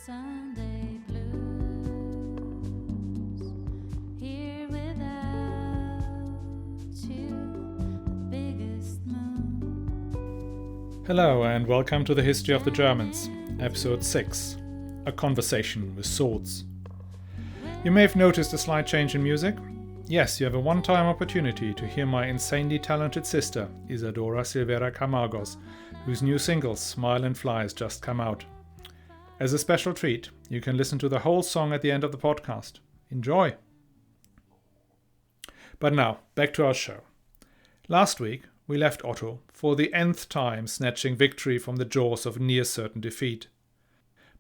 Sunday blues, here without you, the biggest moon. Hello and welcome to the History of the Germans, Episode 6, A Conversation with Swords. You may have noticed a slight change in music. Yes, you have a one-time opportunity to hear my insanely talented sister, Isadora Silveira Camargos, whose new single, Smile and Fly, has just come out. As a special treat, you can listen to the whole song at the end of the podcast. Enjoy! But now, back to our show. Last week, we left Otto, for the nth time snatching victory from the jaws of near-certain defeat.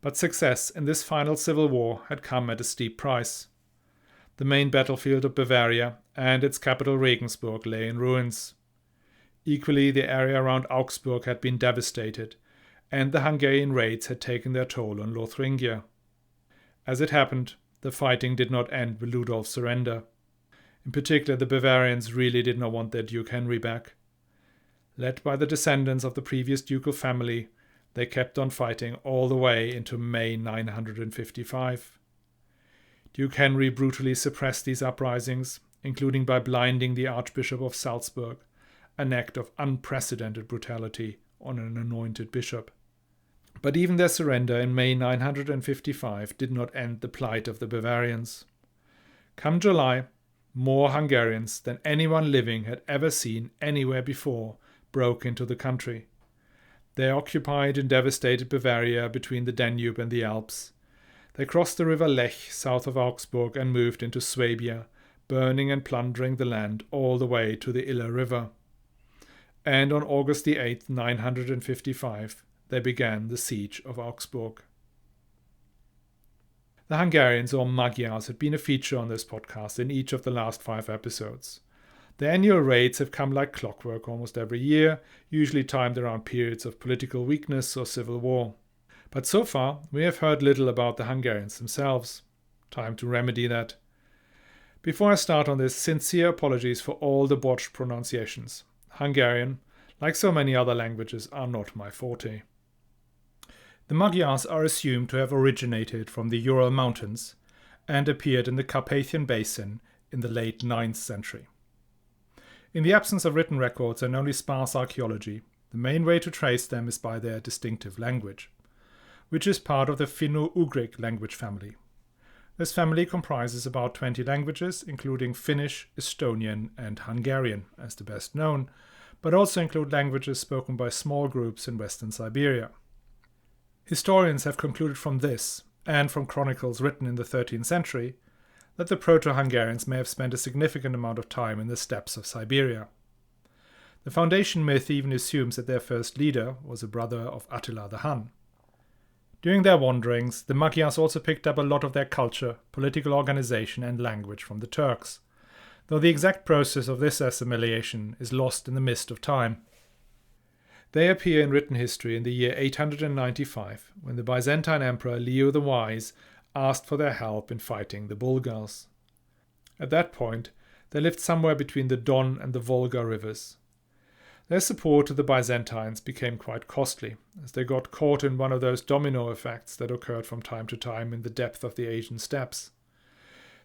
But success in this final civil war had come at a steep price. The main battlefield of Bavaria and its capital Regensburg lay in ruins. Equally, the area around Augsburg had been devastated, and the Hungarian raids had taken their toll on Lotharingia. As it happened, the fighting did not end with Ludolf's surrender. In particular, the Bavarians really did not want their Duke Henry back. Led by the descendants of the previous ducal family, they kept on fighting all the way into May 955. Duke Henry brutally suppressed these uprisings, including by blinding the Archbishop of Salzburg, an act of unprecedented brutality on an anointed bishop. But even their surrender in May 955 did not end the plight of the Bavarians. Come July, more Hungarians than anyone living had ever seen anywhere before broke into the country. They occupied and devastated Bavaria between the Danube and the Alps. They crossed the river Lech south of Augsburg and moved into Swabia, burning and plundering the land all the way to the Iller River. And on August the 8th, 955, they began the siege of Augsburg. The Hungarians, or Magyars, had been a feature on this podcast in each of the last 5 episodes. The annual raids have come like clockwork almost every year, usually timed around periods of political weakness or civil war. But so far, we have heard little about the Hungarians themselves. Time to remedy that. Before I start on this, sincere apologies for all the botched pronunciations. Hungarian, like so many other languages, are not my forte. The Magyars are assumed to have originated from the Ural Mountains and appeared in the Carpathian Basin in the late 9th century. In the absence of written records and only sparse archaeology, the main way to trace them is by their distinctive language, which is part of the Finno-Ugric language family. This family comprises about 20 languages, including Finnish, Estonian, and Hungarian as the best known, but also include languages spoken by small groups in western Siberia. Historians have concluded from this, and from chronicles written in the 13th century, that the Proto-Hungarians may have spent a significant amount of time in the steppes of Siberia. The foundation myth even assumes that their first leader was a brother of Attila the Hun. During their wanderings, the Magyars also picked up a lot of their culture, political organization, and language from the Turks, though the exact process of this assimilation is lost in the mist of time. They appear in written history in the year 895, when the Byzantine Emperor Leo the Wise asked for their help in fighting the Bulgars. At that point, they lived somewhere between the Don and the Volga rivers. Their support to the Byzantines became quite costly, as they got caught in one of those domino effects that occurred from time to time in the depth of the Asian steppes.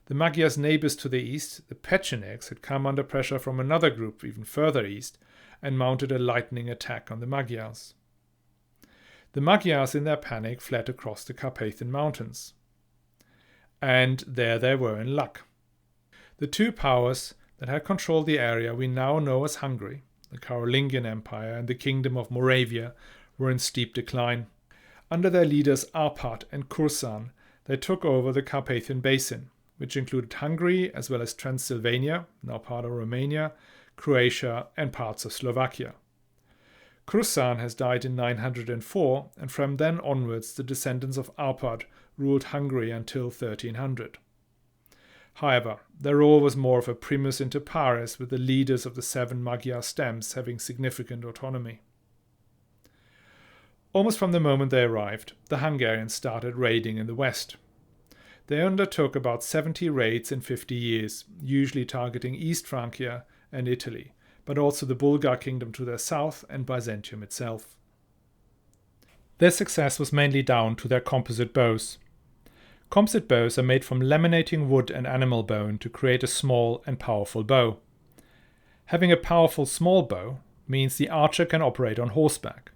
The Magyars' neighbors to the east, the Pechenegs, had come under pressure from another group even further east and mounted a lightning attack on the Magyars. The Magyars, in their panic, fled across the Carpathian Mountains. And there they were in luck. The two powers that had controlled the area we now know as Hungary, the Carolingian Empire and the Kingdom of Moravia, were in steep decline. Under their leaders Arpad and Kursan, they took over the Carpathian Basin, which included Hungary as well as Transylvania, now part of Romania, Croatia, and parts of Slovakia. Kursan has died in 904, and from then onwards the descendants of Arpad ruled Hungary until 1300. However, their role was more of a primus inter pares, with the leaders of the 7 Magyar stems having significant autonomy. Almost from the moment they arrived, the Hungarians started raiding in the west. They undertook about 70 raids in 50 years, usually targeting East Francia and Italy, but also the Bulgar kingdom to their south and Byzantium itself. Their success was mainly down to their composite bows. Composite bows are made from laminating wood and animal bone to create a small and powerful bow. Having a powerful small bow means the archer can operate on horseback.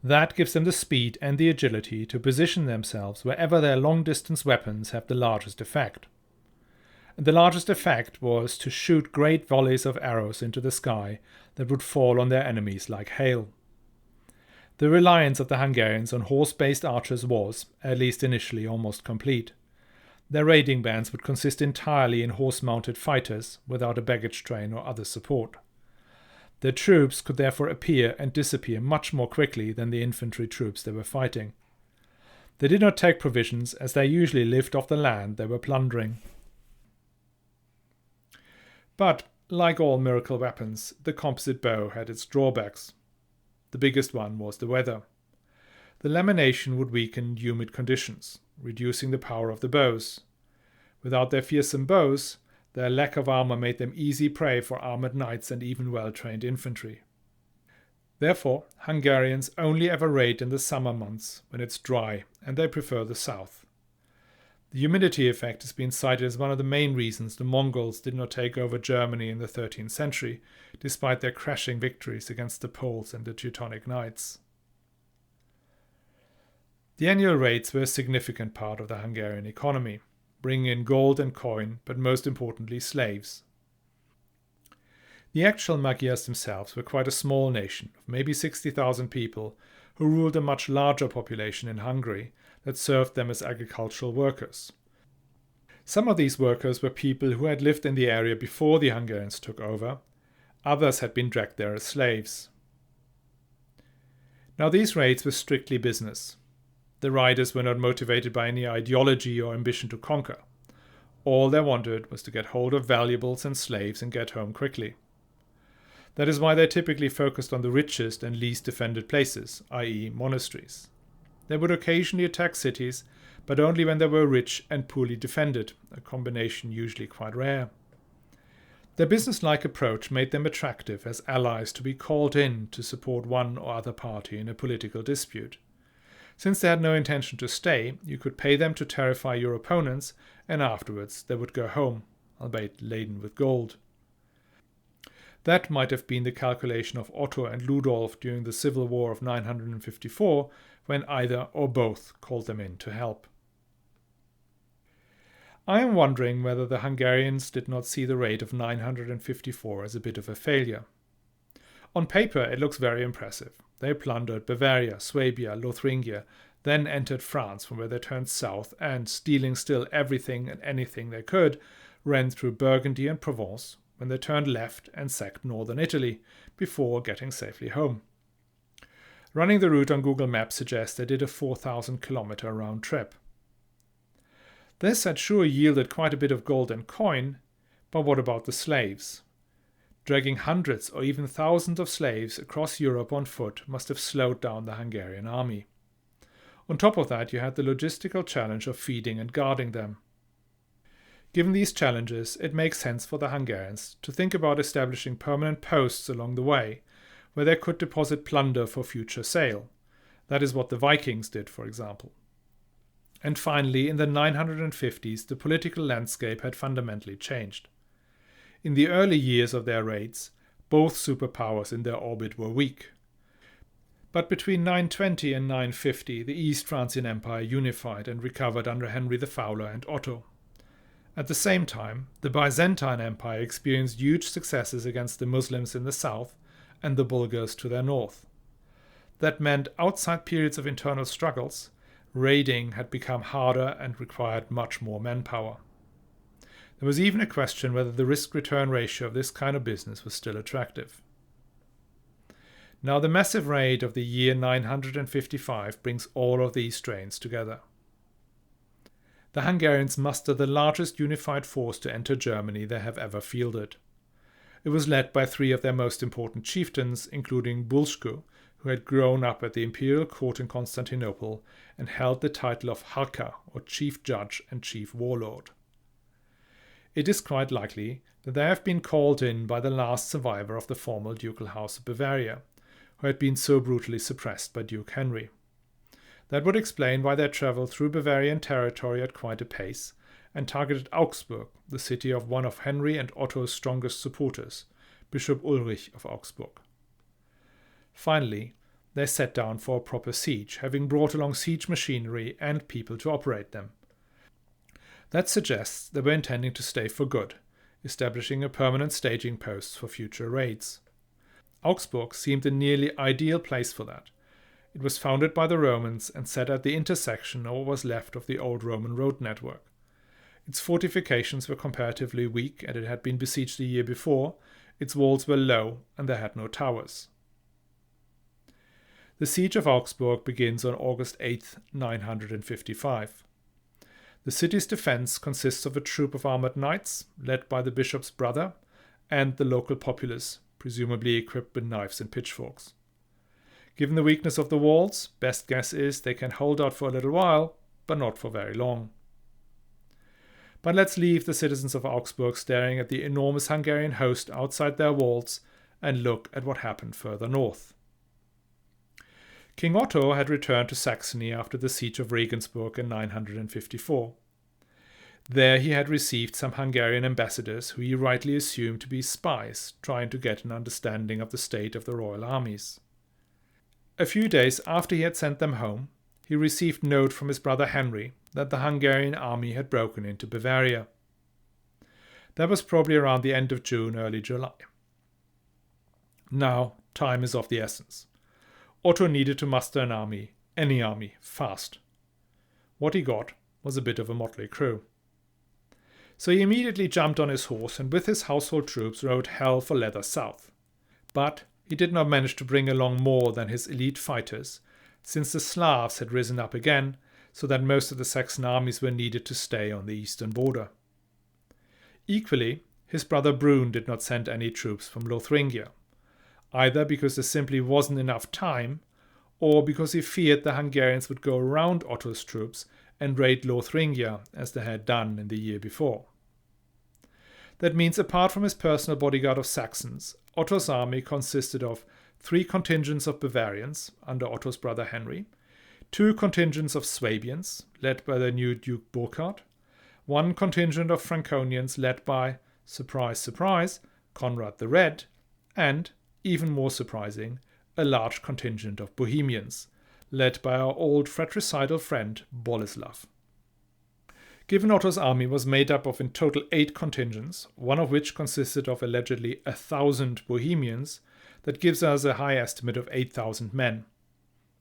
That gives them the speed and the agility to position themselves wherever their long-distance weapons have the largest effect. And the largest effect was to shoot great volleys of arrows into the sky that would fall on their enemies like hail. The reliance of the Hungarians on horse-based archers was, at least initially, almost complete. Their raiding bands would consist entirely in horse-mounted fighters without a baggage train or other support. Their troops could therefore appear and disappear much more quickly than the infantry troops they were fighting. They did not take provisions, as they usually lived off the land they were plundering. But, like all miracle weapons, the composite bow had its drawbacks. The biggest one was the weather. The lamination would weaken humid conditions, reducing the power of the bows. Without their fearsome bows, their lack of armor made them easy prey for armored knights and even well-trained infantry. Therefore, Hungarians only ever raid in the summer months when it's dry, and they prefer the south. The humidity effect has been cited as one of the main reasons the Mongols did not take over Germany in the 13th century, despite their crashing victories against the Poles and the Teutonic Knights. The annual raids were a significant part of the Hungarian economy, bringing in gold and coin, but most importantly slaves. The actual Magyars themselves were quite a small nation of maybe 60,000 people who ruled a much larger population in Hungary that served them as agricultural workers. Some of these workers were people who had lived in the area before the Hungarians took over. Others had been dragged there as slaves. Now these raids were strictly business. The riders were not motivated by any ideology or ambition to conquer. All they wanted was to get hold of valuables and slaves and get home quickly. That is why they typically focused on the richest and least defended places, i.e. monasteries. They would occasionally attack cities, but only when they were rich and poorly defended, a combination usually quite rare. Their business-like approach made them attractive as allies to be called in to support one or other party in a political dispute. Since they had no intention to stay, you could pay them to terrify your opponents, and afterwards they would go home, albeit laden with gold. That might have been the calculation of Otto and Ludolf during the Civil War of 954, when either or both called them in to help. I am wondering whether the Hungarians did not see the raid of 954 as a bit of a failure. On paper it looks very impressive. They plundered Bavaria, Swabia, Lothringia, then entered France from where they turned south and, stealing still everything and anything they could, ran through Burgundy and Provence, when they turned left and sacked northern Italy, before getting safely home. Running the route on Google Maps suggests they did a 4,000-kilometer round trip. This had sure yielded quite a bit of gold and coin, but what about the slaves? Dragging hundreds or even thousands of slaves across Europe on foot must have slowed down the Hungarian army. On top of that, you had the logistical challenge of feeding and guarding them. Given these challenges, it makes sense for the Hungarians to think about establishing permanent posts along the way, where they could deposit plunder for future sale. That is what the Vikings did, for example. And finally, in the 950s, the political landscape had fundamentally changed. In the early years of their raids, both superpowers in their orbit were weak. But between 920 and 950, the East Francian Empire unified and recovered under Henry the Fowler and Otto. At the same time, the Byzantine Empire experienced huge successes against the Muslims in the south and the Bulgars to their north. That meant, outside periods of internal struggles, raiding had become harder and required much more manpower. There was even a question whether the risk-return ratio of this kind of business was still attractive. Now the massive raid of the year 955 brings all of these strains together. The Hungarians mustered the largest unified force to enter Germany they have ever fielded. It was led by three of their most important chieftains, including Bulshku, who had grown up at the imperial court in Constantinople and held the title of Harka, or chief judge and chief warlord. It is quite likely that they have been called in by the last survivor of the former ducal house of Bavaria, who had been so brutally suppressed by Duke Henry. That would explain why they traveled through Bavarian territory at quite a pace and targeted Augsburg, the city of one of Henry and Otto's strongest supporters, Bishop Ulrich of Augsburg. Finally, they sat down for a proper siege, having brought along siege machinery and people to operate them. That suggests they were intending to stay for good, establishing a permanent staging post for future raids. Augsburg seemed a nearly ideal place for that. It was founded by the Romans and sat at the intersection of what was left of the old Roman road network. Its fortifications were comparatively weak, and it had been besieged the year before. Its walls were low, and they had no towers. The siege of Augsburg begins on August 8, 955. The city's defense consists of a troop of armored knights, led by the bishop's brother, and the local populace, presumably equipped with knives and pitchforks. Given the weakness of the walls, best guess is they can hold out for a little while, but not for very long. But let's leave the citizens of Augsburg staring at the enormous Hungarian host outside their walls and look at what happened further north. King Otto had returned to Saxony after the siege of Regensburg in 954. There he had received some Hungarian ambassadors who he rightly assumed to be spies trying to get an understanding of the state of the royal armies. A few days after he had sent them home, he received note from his brother Henry that the Hungarian army had broken into Bavaria. That was probably around the end of June, early July. Now, time is of the essence. Otto needed to muster an army, any army, fast. What he got was a bit of a motley crew. So he immediately jumped on his horse and with his household troops rode hell for leather south. But he did not manage to bring along more than his elite fighters, since the Slavs had risen up again, so that most of the Saxon armies were needed to stay on the eastern border. Equally, his brother Brune did not send any troops from Lothringia, either because there simply wasn't enough time, or because he feared the Hungarians would go around Otto's troops and raid Lothringia as they had done in the year before. That means apart from his personal bodyguard of Saxons, Otto's army consisted of 3 contingents of Bavarians under Otto's brother Henry, 2 contingents of Swabians, led by the new Duke Burkhard, 1 contingent of Franconians led by, surprise, surprise, Conrad the Red, and, even more surprising, a large contingent of Bohemians, led by our old fratricidal friend Boleslav. Given Otto's army was made up of in total 8 contingents, one of which consisted of allegedly 1,000 Bohemians, that gives us a high estimate of 8,000 men,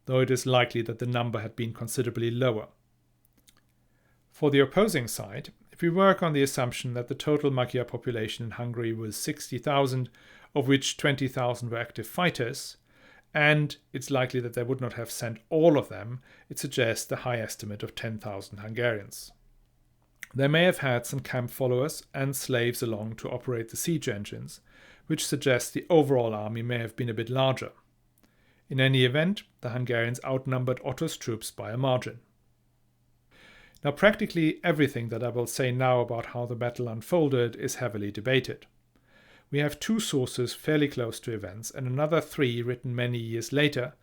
though it is likely that the number had been considerably lower. For the opposing side, if we work on the assumption that the total Magyar population in Hungary was 60,000, of which 20,000 were active fighters, and it's likely that they would not have sent all of them, it suggests a high estimate of 10,000 Hungarians. They may have had some camp followers and slaves along to operate the siege engines, which suggests the overall army may have been a bit larger. In any event, the Hungarians outnumbered Otto's troops by a margin. Now, practically everything that I will say now about how the battle unfolded is heavily debated. We have 2 sources fairly close to events and another 3 written many years later,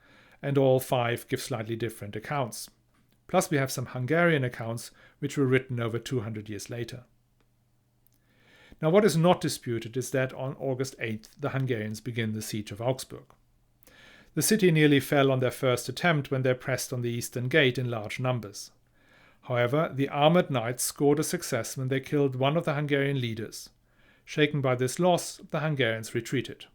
and all 5 give slightly different accounts. Plus we have some Hungarian accounts which were written over 200 years later. Now what is not disputed is that on August 8th the Hungarians begin the siege of Augsburg. The city nearly fell on their first attempt when they pressed on the eastern gate in large numbers. However, the armored knights scored a success when they killed one of the Hungarian leaders. Shaken by this loss, the Hungarians retreated.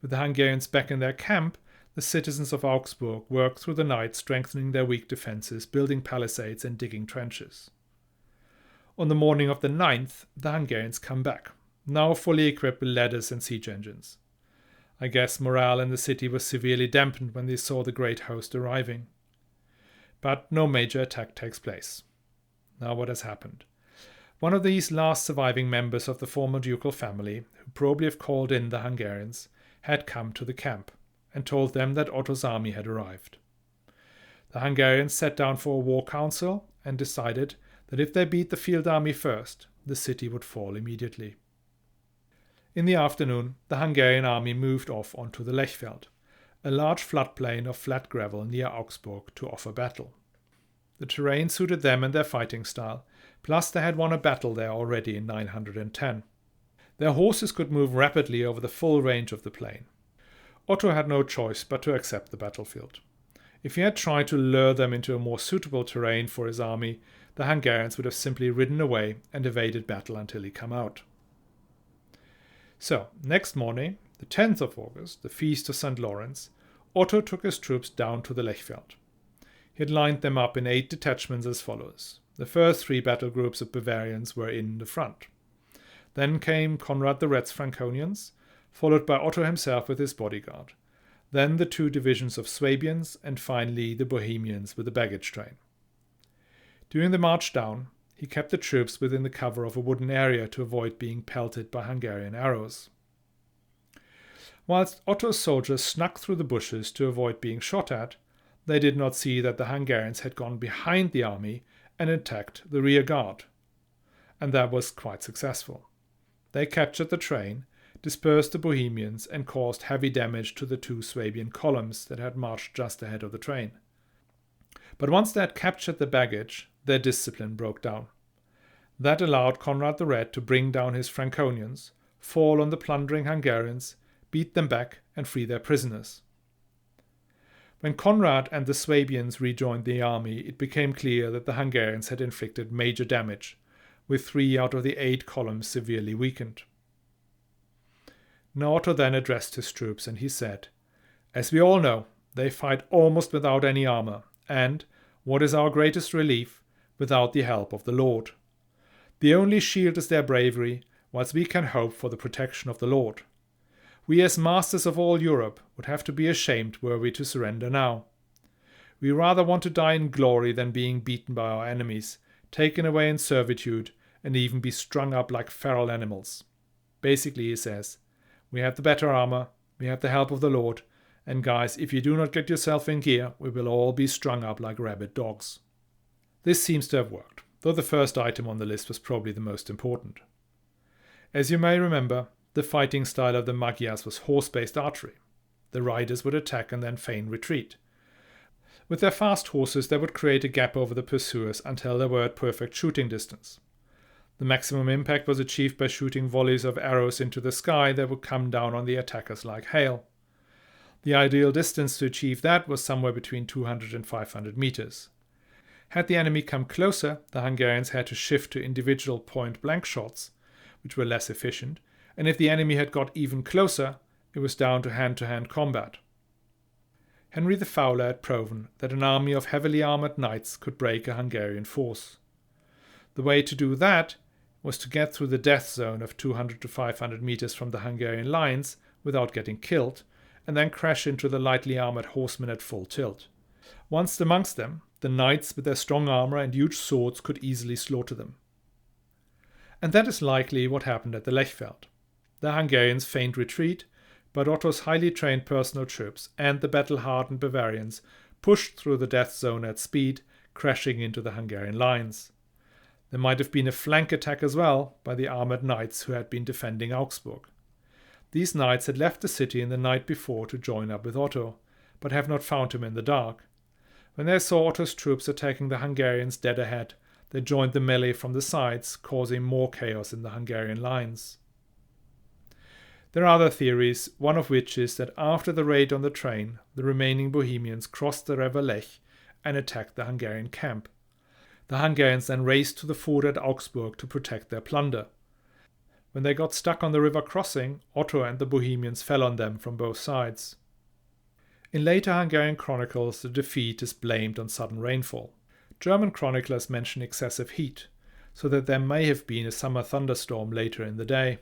With the Hungarians back in their camp, the citizens of Augsburg worked through the night strengthening their weak defenses, building palisades and digging trenches. On the morning of the 9th, the Hungarians come back, now fully equipped with ladders and siege engines. I guess morale in the city was severely dampened when they saw the great host arriving. But no major attack takes place. Now what has happened? One of these last surviving members of the former ducal family, who probably have called in the Hungarians, had come to the camp and told them that Otto's army had arrived. The Hungarians sat down for a war council and decided that if they beat the field army first, the city would fall immediately. In the afternoon, the Hungarian army moved off onto the Lechfeld, a large floodplain of flat gravel near Augsburg, to offer battle. The terrain suited them and their fighting style, plus they had won a battle there already in 910. Their horses could move rapidly over the full range of the plain. Otto had no choice but to accept the battlefield. If he had tried to lure them into a more suitable terrain for his army, the Hungarians would have simply ridden away and evaded battle until he came out. So, next morning, the 10th of August, the feast of St. Lawrence, Otto took his troops down to the Lechfeld. He had lined them up in 8 detachments as follows. The first 3 battle groups of Bavarians were in the front. Then came Conrad the Red's Franconians, followed by Otto himself with his bodyguard. Then the 2 divisions of Swabians, and finally the Bohemians with the baggage train. During the march down, he kept the troops within the cover of a wooden area to avoid being pelted by Hungarian arrows. Whilst Otto's soldiers snuck through the bushes to avoid being shot at, they did not see that the Hungarians had gone behind the army and attacked the rear guard. And that was quite successful. They captured the train, dispersed the Bohemians, and caused heavy damage to the 2 Swabian columns that had marched just ahead of the train. But once they had captured the baggage, their discipline broke down. That allowed Conrad the Red to bring down his Franconians, fall on the plundering Hungarians, beat them back, and free their prisoners. When Conrad and the Swabians rejoined the army, it became clear that the Hungarians had inflicted major damage, with 3 out of the 8 columns severely weakened. Now Otto then addressed his troops, and he said, "As we all know, they fight almost without any armor, and, what is our greatest relief, without the help of the Lord. The only shield is their bravery, whilst we can hope for the protection of the Lord. We as masters of all Europe would have to be ashamed were we to surrender now. We rather want to die in glory than being beaten by our enemies, taken away in servitude, and even be strung up like feral animals." Basically, he says, we have the better armor, we have the help of the Lord, and guys, if you do not get yourself in gear, we will all be strung up like rabid dogs. This seems to have worked, though the first item on the list was probably the most important. As you may remember, the fighting style of the Magyars was horse-based archery. The riders would attack and then feign retreat. With their fast horses, they would create a gap over the pursuers until they were at perfect shooting distance. The maximum impact was achieved by shooting volleys of arrows into the sky that would come down on the attackers like hail. The ideal distance to achieve that was somewhere between 200 and 500 meters. Had the enemy come closer, the Hungarians had to shift to individual point-blank shots, which were less efficient, and if the enemy had got even closer, it was down to hand-to-hand combat. Henry the Fowler had proven that an army of heavily armored knights could break a Hungarian force. The way to do that was to get through the death zone of 200 to 500 meters from the Hungarian lines without getting killed, and then crash into the lightly armored horsemen at full tilt. Once amongst them, the knights with their strong armor and huge swords could easily slaughter them. And that is likely what happened at the Lechfeld. The Hungarians feigned retreat, but Otto's highly trained personal troops and the battle-hardened Bavarians pushed through the death zone at speed, crashing into the Hungarian lines. There might have been a flank attack as well by the armored knights who had been defending Augsburg. These knights had left the city in the night before to join up with Otto, but have not found him in the dark. When they saw Otto's troops attacking the Hungarians dead ahead, they joined the melee from the sides, causing more chaos in the Hungarian lines. There are other theories, one of which is that after the raid on the train, the remaining Bohemians crossed the river Lech and attacked the Hungarian camp. The Hungarians then raced to the ford at Augsburg to protect their plunder. When they got stuck on the river crossing, Otto and the Bohemians fell on them from both sides. In later Hungarian chronicles, the defeat is blamed on sudden rainfall. German chroniclers mention excessive heat, so that there may have been a summer thunderstorm later in the day.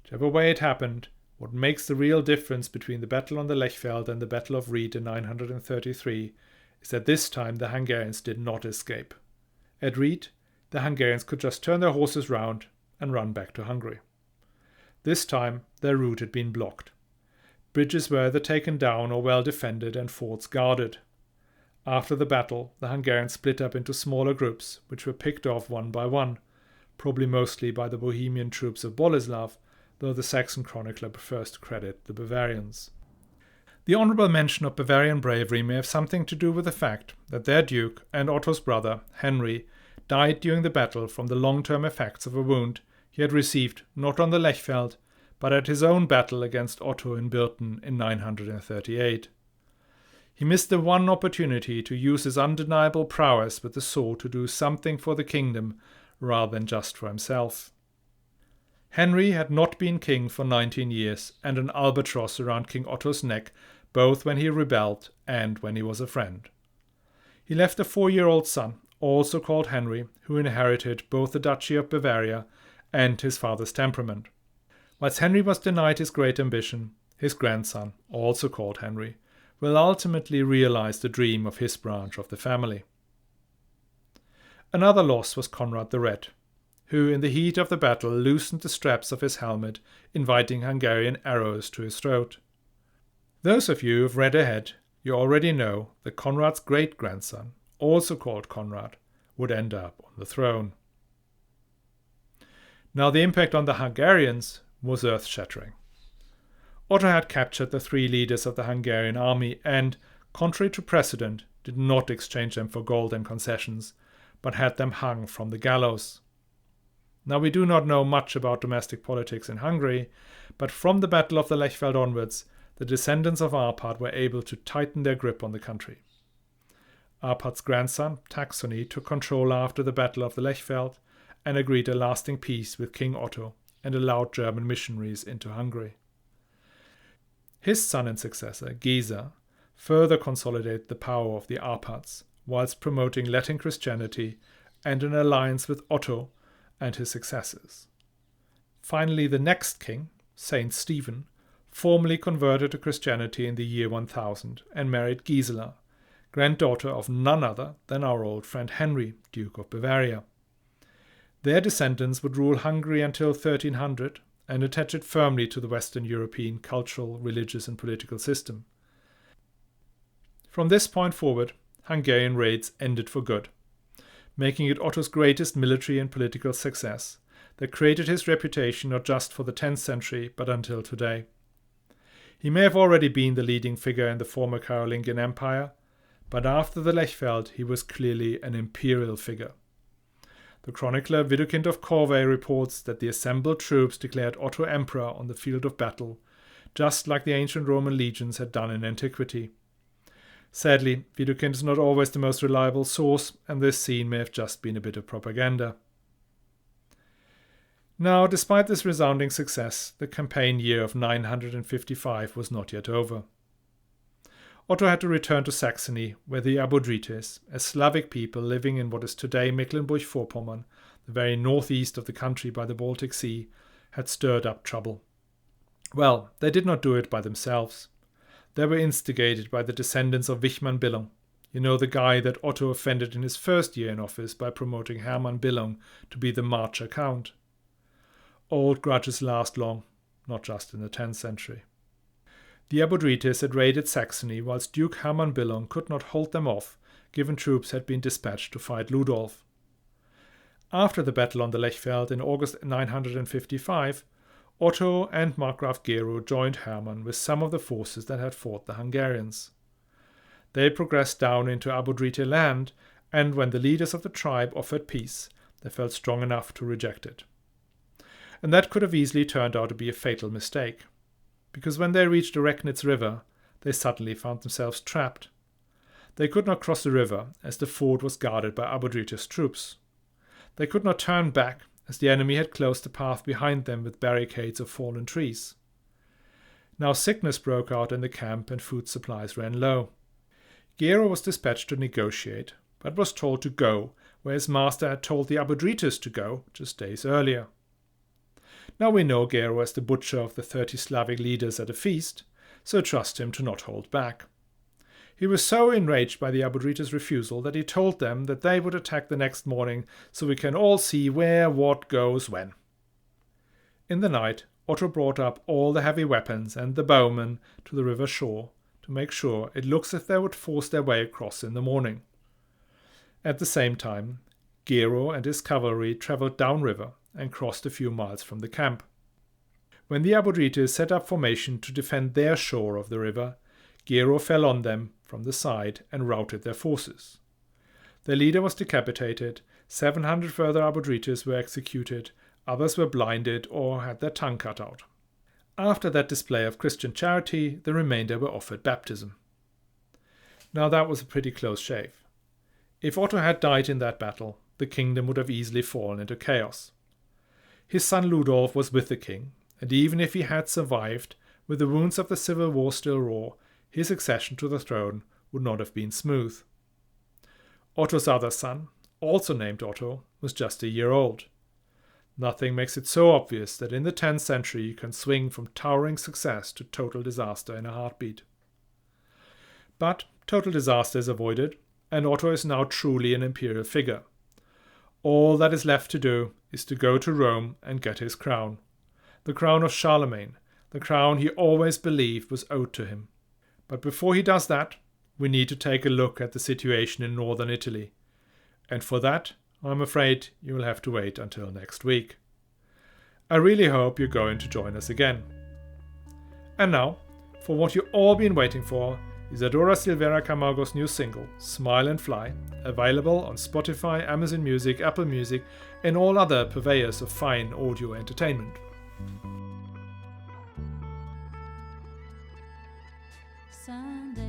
Whichever way it happened, what makes the real difference between the battle on the Lechfeld and the Battle of Ried in 933 is that this time the Hungarians did not escape. At Ried, the Hungarians could just turn their horses round and run back to Hungary. This time, their route had been blocked. Bridges were either taken down or well defended and forts guarded. After the battle, the Hungarians split up into smaller groups, which were picked off one by one, probably mostly by the Bohemian troops of Boleslav, though the Saxon chronicler prefers to credit the Bavarians. The honourable mention of Bavarian bravery may have something to do with the fact that their duke and Otto's brother, Henry, died during the battle from the long-term effects of a wound he had received not on the Lechfeld, but at his own battle against Otto in Birten in 938. He missed the one opportunity to use his undeniable prowess with the sword to do something for the kingdom rather than just for himself. Henry had not been king for 19 years and an albatross around King Otto's neck both when he rebelled and when he was a friend. He left a 4-year-old son, also called Henry, who inherited both the Duchy of Bavaria and his father's temperament. Whilst Henry was denied his great ambition, his grandson, also called Henry, will ultimately realize the dream of his branch of the family. Another loss was Conrad the Red, who in the heat of the battle loosened the straps of his helmet, inviting Hungarian arrows to his throat. Those of you who have read ahead, you already know that Conrad's great-grandson, also called Conrad, would end up on the throne. Now the impact on the Hungarians was earth-shattering. Otto had captured the 3 leaders of the Hungarian army and, contrary to precedent, did not exchange them for gold and concessions, but had them hung from the gallows. Now we do not know much about domestic politics in Hungary, but from the Battle of the Lechfeld onwards, the descendants of Arpad were able to tighten their grip on the country. Arpad's grandson, Taxony, took control after the Battle of the Lechfeld and agreed a lasting peace with King Otto and allowed German missionaries into Hungary. His son and successor, Géza, further consolidated the power of the Arpads, whilst promoting Latin Christianity and an alliance with Otto and his successors. Finally, the next king, Saint Stephen, formally converted to Christianity in the year 1000 and married Gisela, granddaughter of none other than our old friend Henry, Duke of Bavaria. Their descendants would rule Hungary until 1300 and attach it firmly to the Western European cultural, religious and political system. From this point forward, Hungarian raids ended for good, making it Otto's greatest military and political success that created his reputation not just for the 10th century but until today. He may have already been the leading figure in the former Carolingian Empire, but after the Lechfeld he was clearly an imperial figure. The chronicler Widukind of Corvey reports that the assembled troops declared Otto emperor on the field of battle, just like the ancient Roman legions had done in antiquity. Sadly, Widukind is not always the most reliable source, and this scene may have just been a bit of propaganda. Now, despite this resounding success, the campaign year of 955 was not yet over. Otto had to return to Saxony, where the Abodrites, a Slavic people living in what is today Mecklenburg-Vorpommern, the very northeast of the country by the Baltic Sea, had stirred up trouble. Well, they did not do it by themselves. They were instigated by the descendants of Wichmann Billung, you know, the guy that Otto offended in his first year in office by promoting Hermann Billung to be the Marcher Count. Old grudges last long, not just in the 10th century. The Abodrites had raided Saxony whilst Duke Hermann Billung could not hold them off, given troops had been dispatched to fight Ludolf. After the battle on the Lechfeld in August 955, Otto and Markgraf Gero joined Hermann with some of the forces that had fought the Hungarians. They progressed down into Abodrite land, and when the leaders of the tribe offered peace, they felt strong enough to reject it. And that could have easily turned out to be a fatal mistake, because when they reached the Recknitz River, they suddenly found themselves trapped. They could not cross the river, as the ford was guarded by Abodrites troops. They could not turn back, as the enemy had closed the path behind them with barricades of fallen trees. Now sickness broke out in the camp and food supplies ran low. Gero was dispatched to negotiate, but was told to go, where his master had told the Abodrites to go just days earlier. Now we know Gero as the butcher of the 30 Slavic leaders at a feast, so trust him to not hold back. He was so enraged by the Abodrites' refusal that he told them that they would attack the next morning, so we can all see where what goes when. In the night, Otto brought up all the heavy weapons and the bowmen to the river shore to make sure it looks as if they would force their way across in the morning. At the same time, Gero and his cavalry travelled downriver and crossed a few miles from the camp. When the Abodrites set up formation to defend their shore of the river, Gero fell on them from the side and routed their forces. Their leader was decapitated, 700 further Abodrites were executed, others were blinded or had their tongue cut out. After that display of Christian charity, the remainder were offered baptism. Now that was a pretty close shave. If Otto had died in that battle, the kingdom would have easily fallen into chaos. His son Ludolf was with the king, and even if he had survived, with the wounds of the civil war still raw, his accession to the throne would not have been smooth. Otto's other son, also named Otto, was just a year old. Nothing makes it so obvious that in the 10th century you can swing from towering success to total disaster in a heartbeat. But total disaster is avoided, and Otto is now truly an imperial figure. All that is left to do is to go to Rome and get his crown. The crown of Charlemagne, the crown he always believed was owed to him. But before he does that, we need to take a look at the situation in northern Italy. And for that, I'm afraid you will have to wait until next week. I really hope you're going to join us again. And now, for what you've all been waiting for, Isadora Silveira Camargo's new single, Smile and Fly, available on Spotify, Amazon Music, Apple Music, and all other purveyors of fine audio entertainment. Sunday.